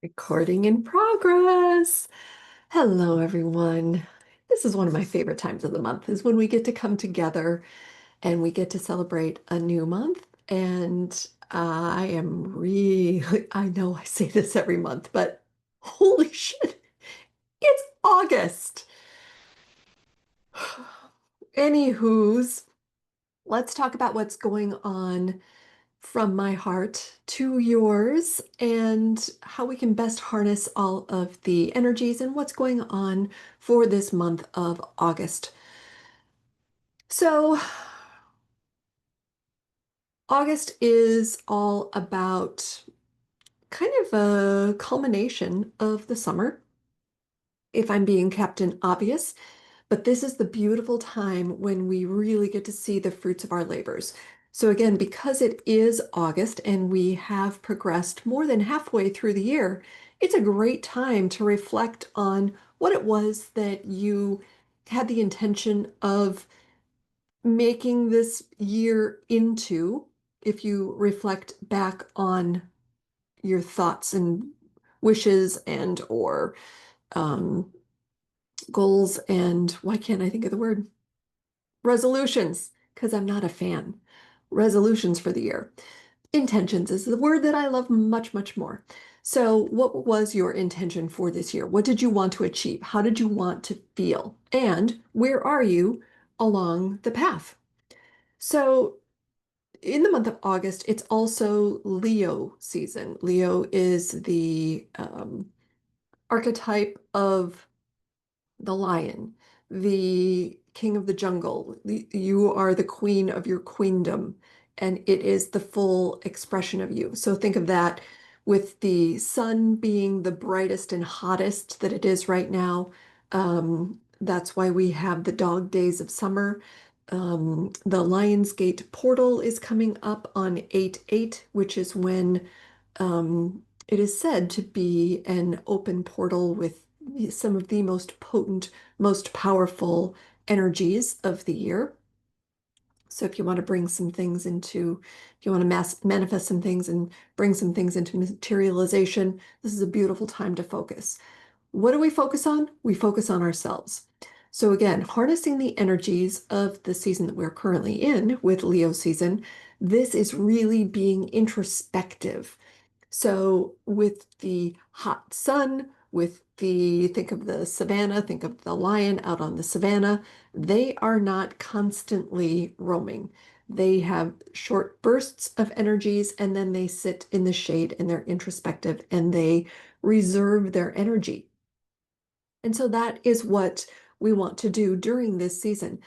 Recording in progress. Hello, everyone. This is one of my favorite times of the month, is when we get to come together and we get to celebrate a new month. And I am really, I know I say this every month, but holy shit, it's August. Anywho's, let's talk about what's going on from my heart to yours and how we can best harness all of the energies and what's going on for this month of August. So, August is all about kind of a culmination of the summer, if I'm being Captain Obvious. But this is the beautiful time when we really get to see the fruits of our labors. So again, because it is August and we have progressed more than halfway through the year, it's a great time to reflect on what it was that you had the intention of making this year into, if you reflect back on your thoughts and wishes and or um, goals and why can't I think of the word? Resolutions, because I'm not a fan. Resolutions for the year. Intentions is the word that I love much, much more. So, what was your intention for this year? What did you want to achieve? How did you want to feel? And where are you along the path? So, in the month of August, it's also Leo season. Leo is the archetype of the lion, the king of the jungle. You are the queen of your queendom, and it is the full expression of you. So think of that with the sun being the brightest and hottest that it is right now. That's why we have the dog days of summer. The Lionsgate portal is coming up on 8/8, which is when it is said to be an open portal with some of the most potent, most powerful energies of the year. So if you want to bring some things into, if you want to manifest some things and bring some things into materialization, this is a beautiful time to focus. What do we focus on? We focus on ourselves. So again, harnessing the energies of the season that we're currently in with Leo season, this is really being introspective. So with the hot sun, with the, think of the savannah, think of the lion out on the savannah, they are not constantly roaming. They have short bursts of energies and then they sit in the shade and they're introspective and they reserve their energy. And so that is what we want to do during this season.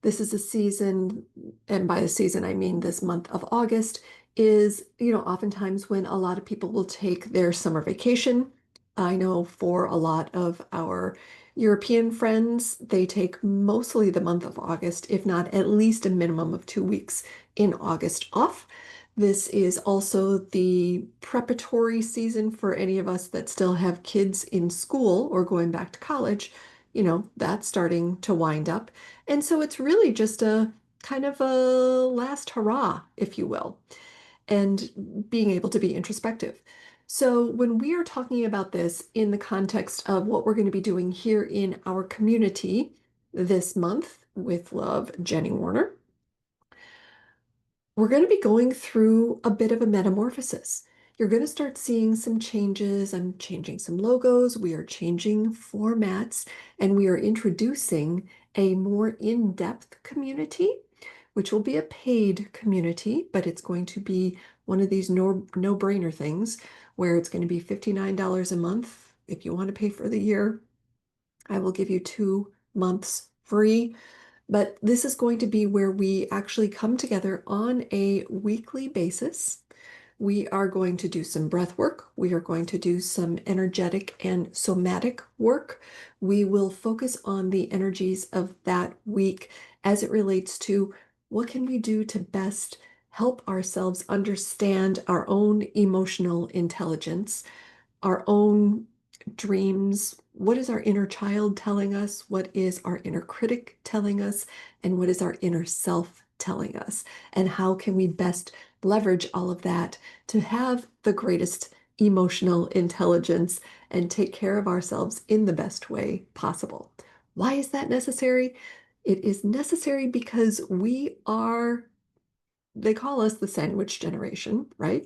This is a season, and by the season I mean this month of August, is, oftentimes when a lot of people will take their summer vacation. I know for a lot of our European friends, they take mostly the month of August, if not at least a minimum of 2 weeks in August off. This is also the preparatory season for any of us that still have kids in school or going back to college. That's starting to wind up. And so it's really just a kind of a last hurrah, if you will, and being able to be introspective. So when we are talking about this in the context of what we're going to be doing here in our community this month with Love, Jenny Warner, we're going to be going through a bit of a metamorphosis. You're going to start seeing some changes. I'm changing some logos. We are changing formats, and we are introducing a more in-depth community, which will be a paid community, but it's going to be one of these no-brainer things where it's going to be $59 a month. If you want to pay for the year, I will give you 2 months free. But this is going to be where we actually come together on a weekly basis. We are going to do some breath work. We are going to do some energetic and somatic work. We will focus on the energies of that week as it relates to what can we do to best help ourselves understand our own emotional intelligence, our own dreams. What is our inner child telling us? What is our inner critic telling us? And what is our inner self telling us? And how can we best leverage all of that to have the greatest emotional intelligence and take care of ourselves in the best way possible. Why is that necessary? It is necessary because we are, they call us the sandwich generation, right?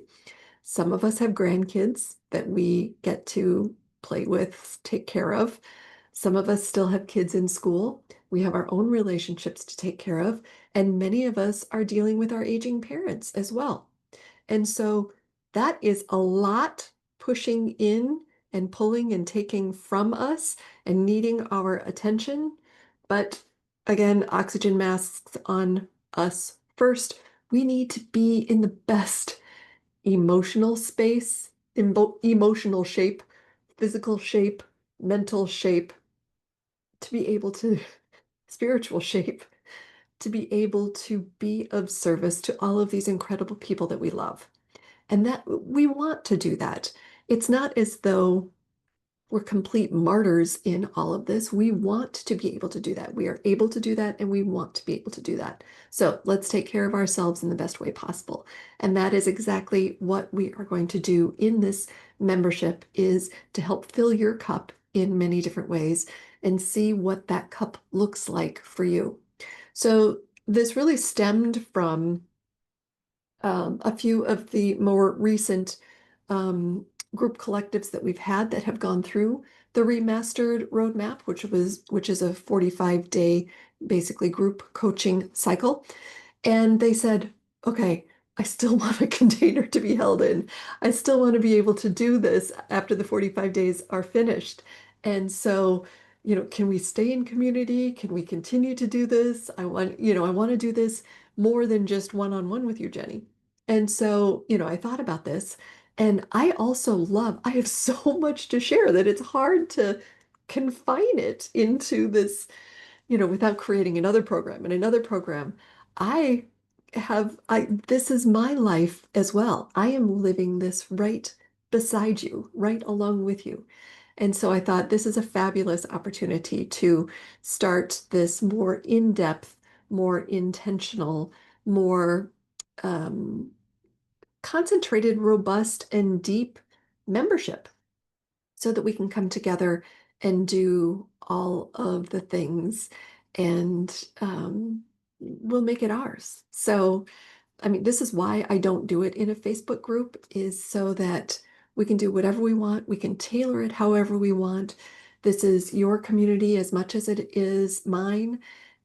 Some of us have grandkids that we get to play with, take care of. Some of us still have kids in school. We have our own relationships to take care of. And many of us are dealing with our aging parents as well. And so that is a lot pushing in and pulling and taking from us and needing our attention. But again, oxygen masks on us first. We need to be in the best emotional space, emotional shape, physical shape, mental shape, to be able to, spiritual shape, to be able to be of service to all of these incredible people that we love. And that we want to do that. It's not as though we're complete martyrs in all of this. We want to be able to do that. We are able to do that, and we want to be able to do that. So let's take care of ourselves in the best way possible. And that is exactly what we are going to do in this membership, is to help fill your cup in many different ways and see what that cup looks like for you. So this really stemmed from a few of the more recent um, group collectives that we've had that have gone through the remastered roadmap, which is a 45-day basically group coaching cycle. And they said, okay, I still want a container to be held in. I still want to be able to do this after the 45 days are finished. And so, can we stay in community? Can we continue to do this? I want to do this more than just one-on-one with you, Jenny. And so, I thought about this, and I have so much to share that it's hard to confine it into this, without creating another program and another program. I this is my life as well. I am living this right beside you, right along with you. And so I thought this is a fabulous opportunity to start this more in-depth, more intentional, more um, concentrated, robust, and deep membership so that we can come together and do all of the things, and we'll make it ours. So, I mean, this is why I don't do it in a Facebook group, is so that we can do whatever we want. We can tailor it however we want. This is your community as much as it is mine.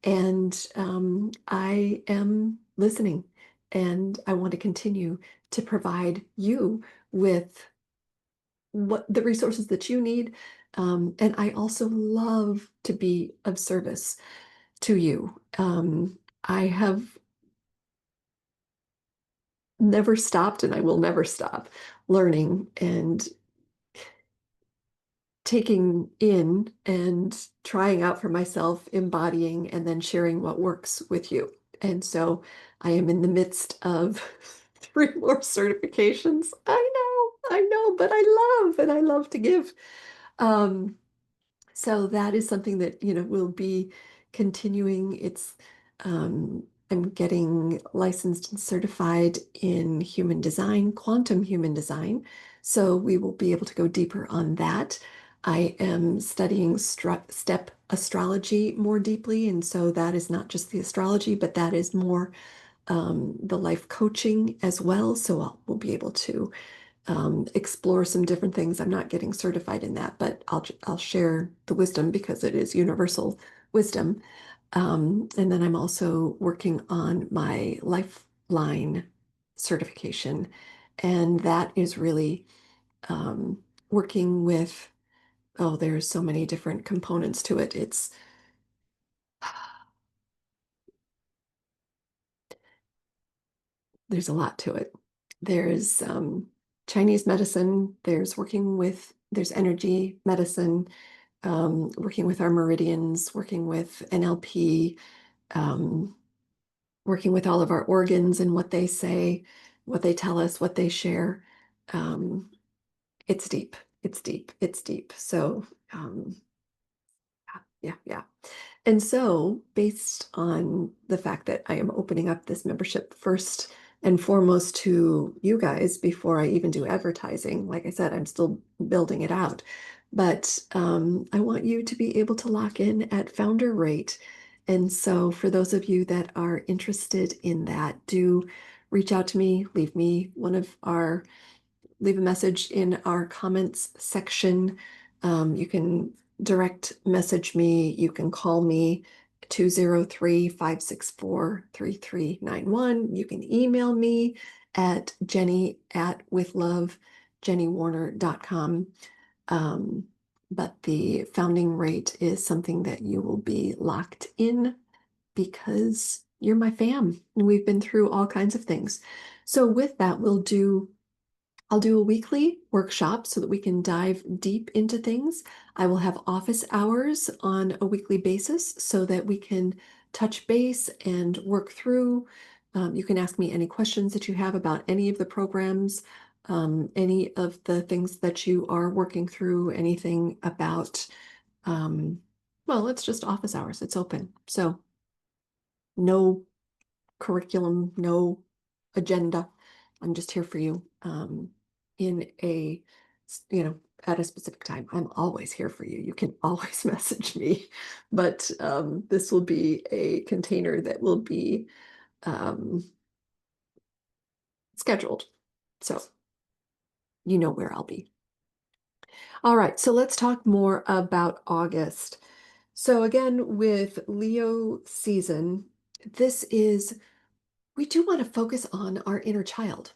And I am listening, and I want to continue to provide you with what the resources that you need. And I also love to be of service to you. I have never stopped, and I will never stop learning and taking in and trying out for myself, embodying, and then sharing what works with you. And so I am in the midst of three more certifications. I know, but I love to give. Um, So that is something that, will be continuing. I'm getting licensed and certified in human design, quantum human design. So we will be able to go deeper on that. I am studying step astrology more deeply. And so that is not just the astrology, but that is more the life coaching as well. So we'll be able to explore some different things. I'm not getting certified in that, but I'll share the wisdom because it is universal wisdom. And then I'm also working on my Lifeline certification, and that is really working with, oh, there's so many different components to it. There's a lot to it. There's Chinese medicine, there's energy medicine, working with our meridians, working with NLP, um, working with all of our organs and what they say, what they tell us, what they share. Um, it's deep. It's deep. It's deep. So, yeah, yeah. And so, based on the fact that I am opening up this membership first and foremost to you guys before I even do advertising. Like I said, I'm still building it out. But I want you to be able to lock in at founder rate. And so for those of you that are interested in that, do reach out to me, leave a message in our comments section. You can direct message me. You can call me 203-564-3391. You can email me at jennywarner.com. But the founding rate is something that you will be locked in because you're my fam and we've been through all kinds of things. So with that, I'll do a weekly workshop so that we can dive deep into things. I will have office hours on a weekly basis so that we can touch base and work through. You can ask me any questions that you have about any of the programs, any of the things that you are working through, anything about, well, it's just office hours. It's open. So no curriculum, no agenda. I'm just here for you in a, you know, at a specific time. I'm always here for you. You can always message me, but this will be a container that will be um, scheduled. So you know where I'll be. All right, so let's talk more about August. So again, with Leo season, we do want to focus on our inner child.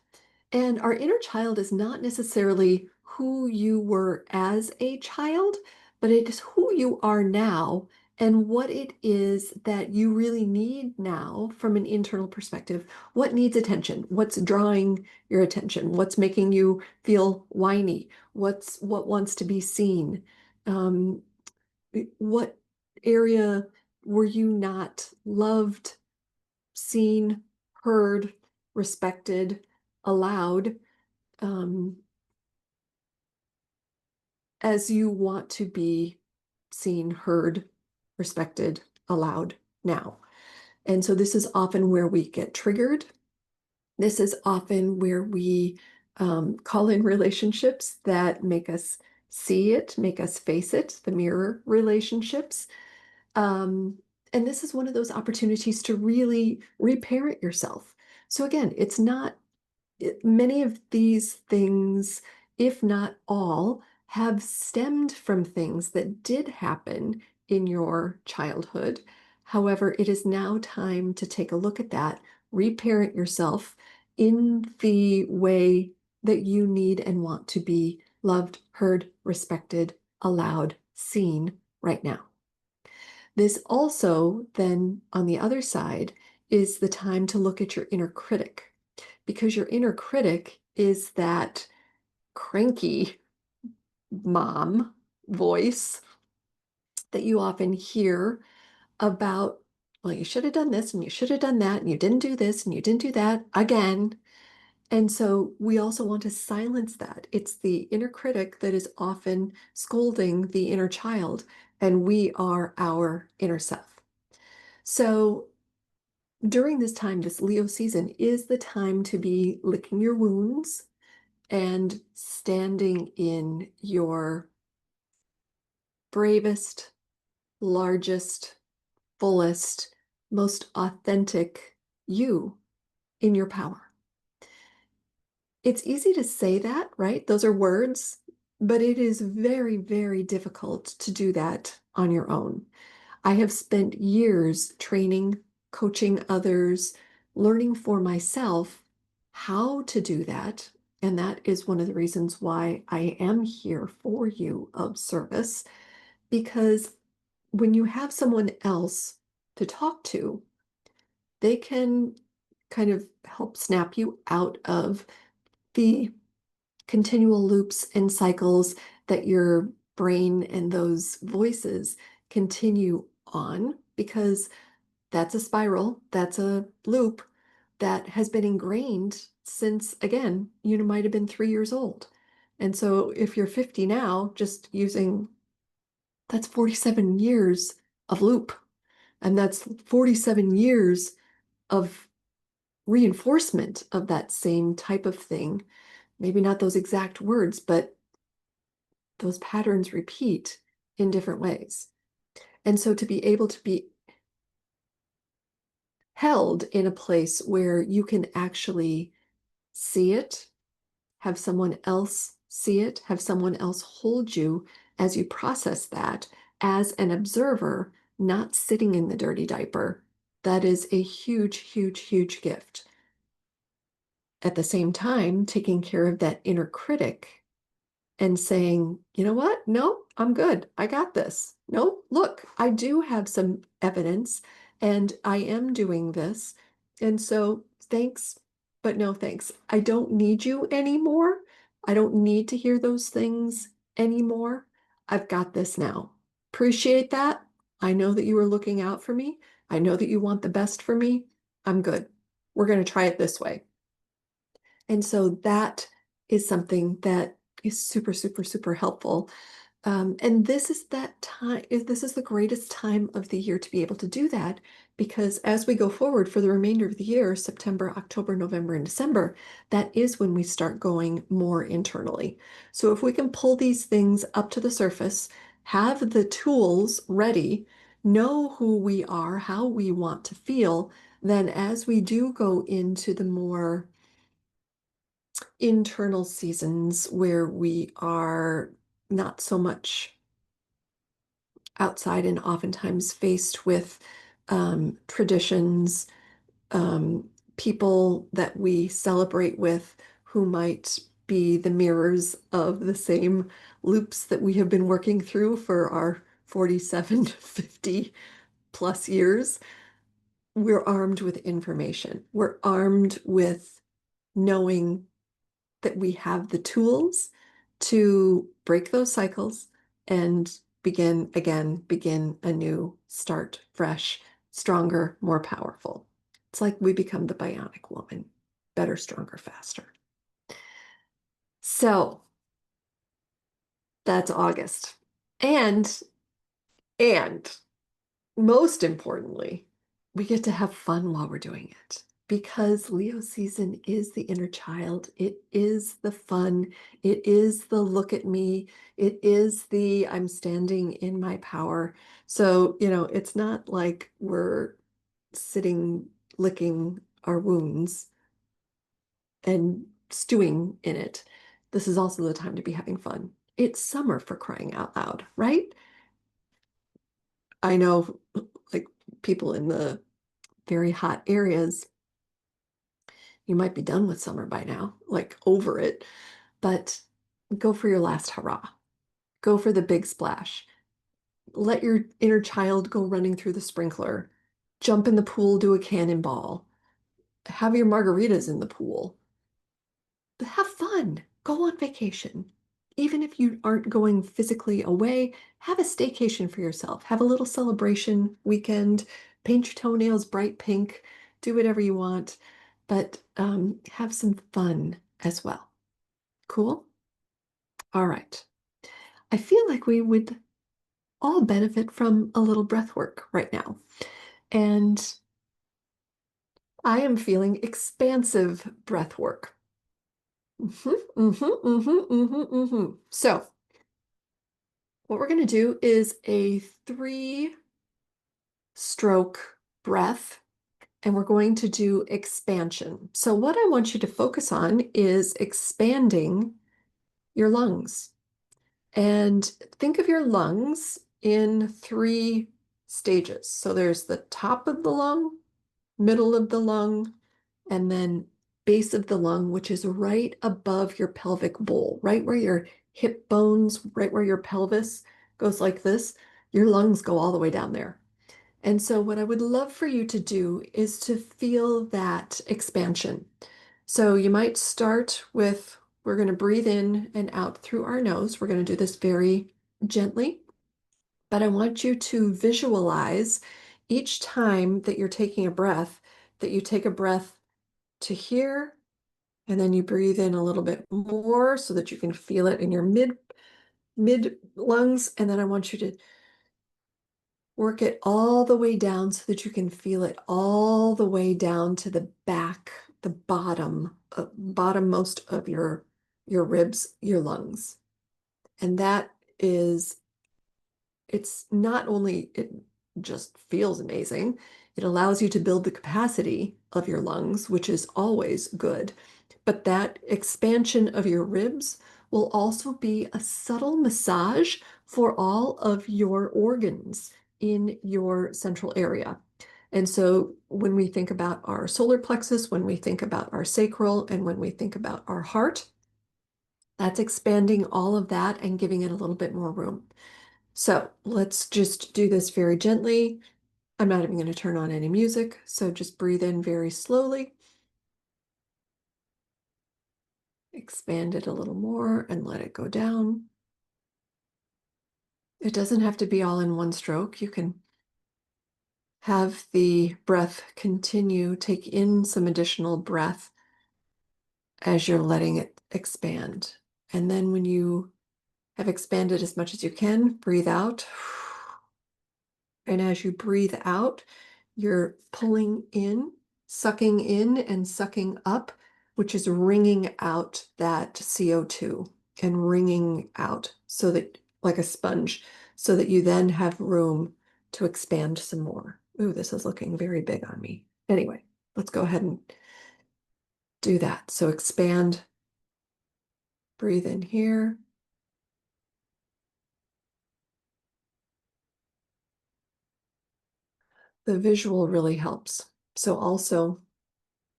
And our inner child is not necessarily who you were as a child, but it is who you are now and what it is that you really need now from an internal perspective. What needs attention? What's drawing your attention? What's making you feel whiny? What wants to be seen? Um, what area were you not loved, seen, heard, respected, allowed, um, as you want to be seen, heard, respected, allowed now? And so this is often where we get triggered. This is often where we call in relationships that make us see it, make us face it, the mirror relationships. Um, and this is one of those opportunities to really reparent yourself. So again, it's not many of these things, if not all, have stemmed from things that did happen in your childhood. However, it is now time to take a look at that, reparent yourself in the way that you need and want to be loved, heard, respected, allowed, seen right now. This also, then, on the other side, is the time to look at your inner critic, because your inner critic is that cranky mom voice that you often hear about, well, you should have done this and you should have done that, and you didn't do this and you didn't do that again. And so we also want to silence that. It's the inner critic that is often scolding the inner child, and we are our inner self. So during this time, this Leo season is the time to be licking your wounds and standing in your bravest, largest, fullest, most authentic you in your power. It's easy to say that, right? Those are words, but it is very, very difficult to do that on your own. I have spent years training, coaching others, learning for myself how to do that. And that is one of the reasons why I am here for you of service, because when you have someone else to talk to, they can kind of help snap you out of the continual loops and cycles that your brain and those voices continue on, because that's a spiral, that's a loop that has been ingrained since, again, you might have been 3 years old. And so if you're 50 now, just using, that's 47 years of loop. And that's 47 years of reinforcement of that same type of thing. Maybe not those exact words, but those patterns repeat in different ways. And so to be able to be held in a place where you can actually see it, have someone else see it, have someone else hold you as you process that as an observer, not sitting in the dirty diaper. That is a huge, huge, huge gift. At the same time, taking care of that inner critic and saying, you know what? No, I'm good. I got this. No, look, I do have some evidence and I am doing this. And so thanks, but no thanks. I don't need you anymore. I don't need to hear those things anymore. I've got this now. Appreciate that. I know that you are looking out for me. I know that you want the best for me. I'm good. We're going to try it this way. And so that is something that is super, super, super helpful. And this is that time, this is the greatest time of the year to be able to do that because as we go forward for the remainder of the year, September, October, November, and December, that is when we start going more internally. So if we can pull these things up to the surface, have the tools ready, know who we are, how we want to feel, then as we do go into the more internal seasons where we are not so much outside and oftentimes faced with traditions, people that we celebrate with who might be the mirrors of the same loops that we have been working through for our 47 to 50 plus years. We're armed with information. We're armed with knowing that we have the tools to break those cycles and begin again, begin anew, start fresh, stronger, more powerful. It's like we become the bionic woman, better, stronger, faster. So that's August. And, and most importantly, we get to have fun while we're doing it because Leo season is the inner child. It is the fun. It is the look at me. It is the I'm standing in my power. So, it's not like we're sitting licking our wounds and stewing in it. This is also the time to be having fun. It's summer for crying out loud, right? I know like people in the very hot areas, you might be done with summer by now, like over it, but go for your last hurrah. Go for the big splash. Let your inner child go running through the sprinkler. Jump in the pool, do a cannonball. Have your margaritas in the pool. Have fun. Go on vacation. Even if you aren't going physically away, have a staycation for yourself. Have a little celebration weekend. Paint your toenails bright pink. Do whatever you want, but have some fun as well. Cool? All right. I feel like we would all benefit from a little breath work right now. And I am feeling expansive breath work. So, what we're going to do is a 3-stroke breath, and we're going to do expansion. So, what I want you to focus on is expanding your lungs. And think of your lungs in 3 stages. So, there's the top of the lung, middle of the lung, and then base of the lung, which is right above your pelvic bowl, right where your hip bones, right where your pelvis goes like this. Your lungs go all the way down there. And so what I would love for you to do is to feel that expansion. So you might start with, we're going to breathe in and out through our nose. We're going to do this very gently, but I want you to visualize each time that you're taking a breath, that you take a breath to here, and then you breathe in a little bit more so that you can feel it in your mid lungs. And then I want you to Work it all the way down so that you can feel it all the way down to the back, the bottommost of your ribs, your lungs. And that is, it's not only, it just feels amazing, it allows you to build the capacity of your lungs, which is always good. But that expansion of your ribs will also be a subtle massage for all of your organs in your central area. And so when we think about our solar plexus, when we think about our sacral, and when we think about our heart, that's expanding all of that and giving it a little bit more room. So let's just do this very gently. I'm not even going to turn on any music, so just breathe in very slowly. Expand it a little more and let it go down. It doesn't have to be all in one stroke. You can have the breath continue, take in some additional breath as you're letting it expand. And then when you have expanded as much as you can, breathe out. And as you breathe out, you're pulling in, sucking in and sucking up, which is wringing out that CO2 and wringing out so that, like a sponge, so that you then have room to expand some more. Ooh, this is looking very big on me. Anyway, let's go ahead and do that. So expand, breathe in here. The visual really helps. So also,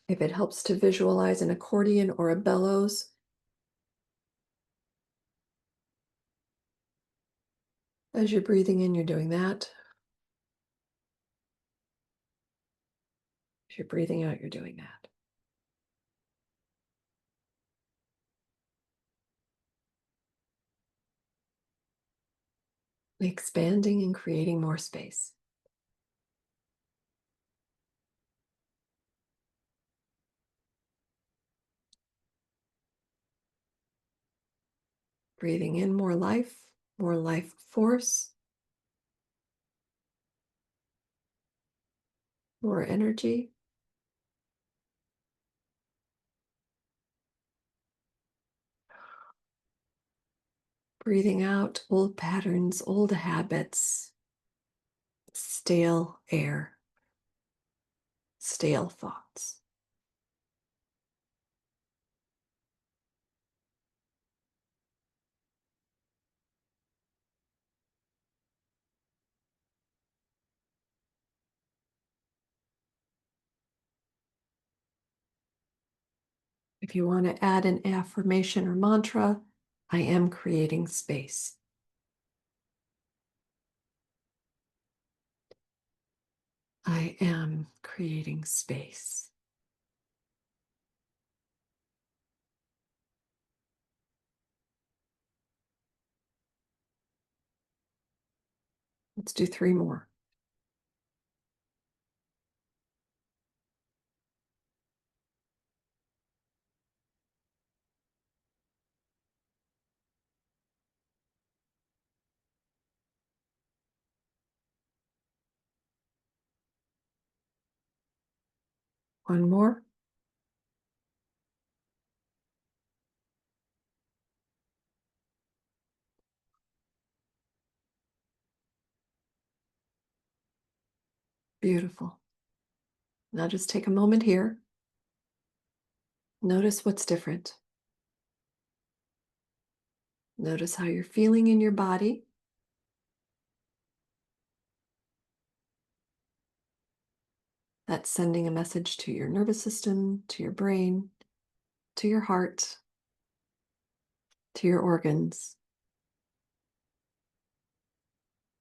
if it helps to visualize an accordion or a bellows, as you're breathing in, you're doing that. As you're breathing out, you're doing that. Expanding and creating more space. Breathing in more life force, more energy. Breathing out old patterns, old habits, stale air, stale thoughts. If you want to add an affirmation or mantra, I am creating space. I am creating space. Let's do 3 more. One more. Beautiful. Now just take a moment here. Notice what's different. Notice how you're feeling in your body. That's sending a message to your nervous system, to your brain, to your heart, to your organs.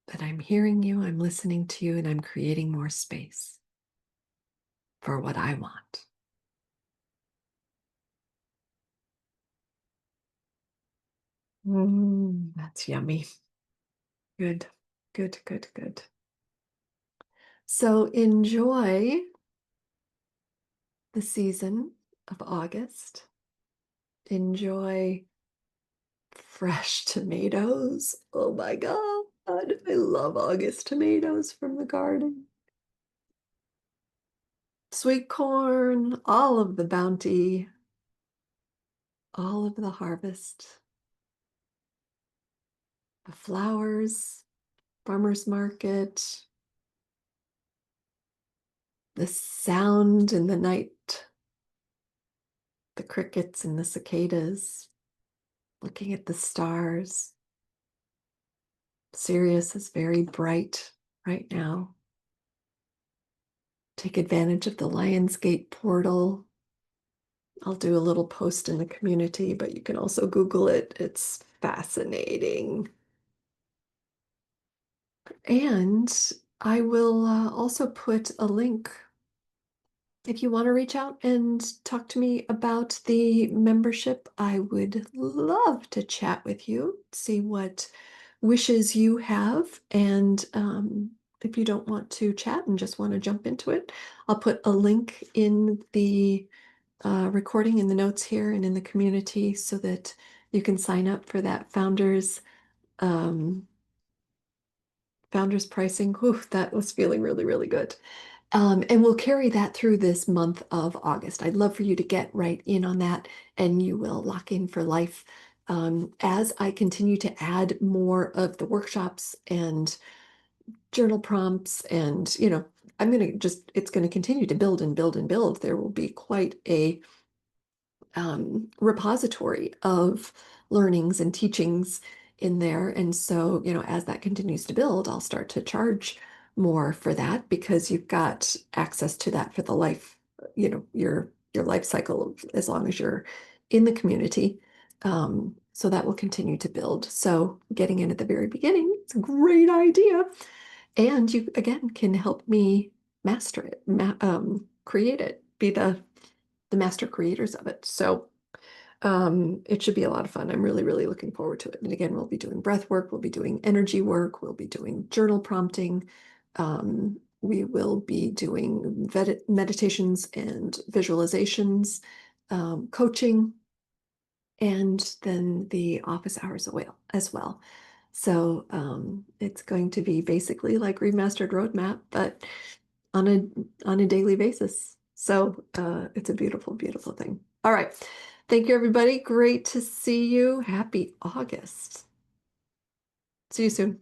That I'm hearing you, I'm listening to you, and I'm creating more space for what I want. That's yummy. Good, good, good, good. So enjoy the season of August. Enjoy fresh tomatoes. Oh my God. God, I love August tomatoes from the garden. Sweet corn, all of the bounty, all of the harvest, the flowers, farmer's market, the sound in the night, the crickets and the cicadas, looking at the stars. Sirius is very bright right now. Take advantage of the Lionsgate portal. I'll do a little post in the community, but you can also Google it. It's fascinating. And I will also put a link if you want to reach out and talk to me about the membership. I would love to chat with you, see what wishes you have. And if you don't want to chat and just want to jump into it, I'll put a link in the recording in the notes here and in the community so that you can sign up for that um, founders pricing. Whew, that was feeling really, really good. And we'll carry that through this month of August. I'd love for you to get right in on that, and you will lock in for life. As I continue to add more of the workshops and journal prompts, and I'm going to it's going to continue to build and build and build. There will be quite a repository of learnings and teachings in there. And so, as that continues to build, I'll start to charge more for that because you've got access to that for the life, your life cycle as long as you're in the community. So that will continue to build. So getting in at the very beginning, it's a great idea. And you again can help me master it, create it, be the master creators of it. So it should be a lot of fun. I'm really, really looking forward to it. And again, we'll be doing breath work, we'll be doing energy work, we'll be doing journal prompting. We will be doing meditations and visualizations, coaching, and then the office hours as well. So it's going to be basically like Remastered Roadmap, but on a daily basis. So it's a beautiful, beautiful thing. All right. Thank you, everybody. Great to see you. Happy August. See you soon.